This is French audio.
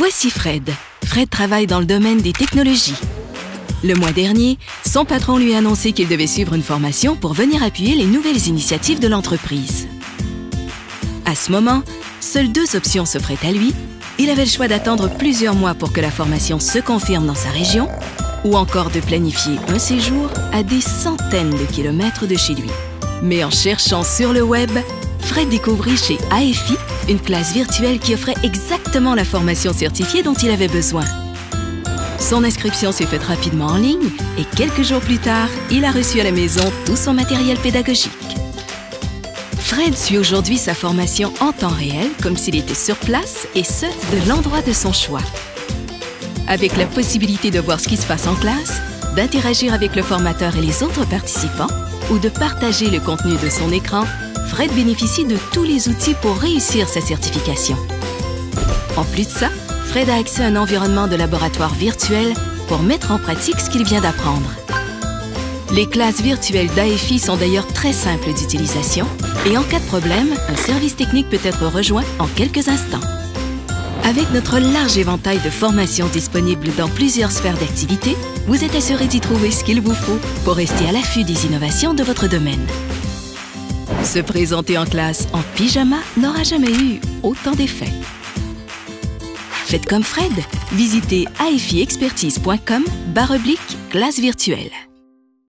Voici Fred. Fred travaille dans le domaine des technologies. Le mois dernier, son patron lui a annoncé qu'il devait suivre une formation pour venir appuyer les nouvelles initiatives de l'entreprise. À ce moment, seules deux options s'offraient à lui. Il avait le choix d'attendre plusieurs mois pour que la formation se confirme dans sa région ou encore de planifier un séjour à des centaines de kilomètres de chez lui. Mais en cherchant sur le web, Fred découvrit chez AFI une classe virtuelle qui offrait exactement la formation certifiée dont il avait besoin. Son inscription s'est faite rapidement en ligne et quelques jours plus tard, il a reçu à la maison tout son matériel pédagogique. Fred suit aujourd'hui sa formation en temps réel, comme s'il était sur place, et ce, de l'endroit de son choix. Avec la possibilité de voir ce qui se passe en classe, d'interagir avec le formateur et les autres participants, ou de partager le contenu de son écran, Fred bénéficie de tous les outils pour réussir sa certification. En plus de ça, Fred a accès à un environnement de laboratoire virtuel pour mettre en pratique ce qu'il vient d'apprendre. Les classes virtuelles d'AFI sont d'ailleurs très simples d'utilisation et en cas de problème, un service technique peut être rejoint en quelques instants. Avec notre large éventail de formations disponibles dans plusieurs sphères d'activité, vous êtes assuré d'y trouver ce qu'il vous faut pour rester à l'affût des innovations de votre domaine. Se présenter en classe en pyjama n'aura jamais eu autant d'effet. Faites comme Fred, visitez afiexpertise.com/classe virtuelle.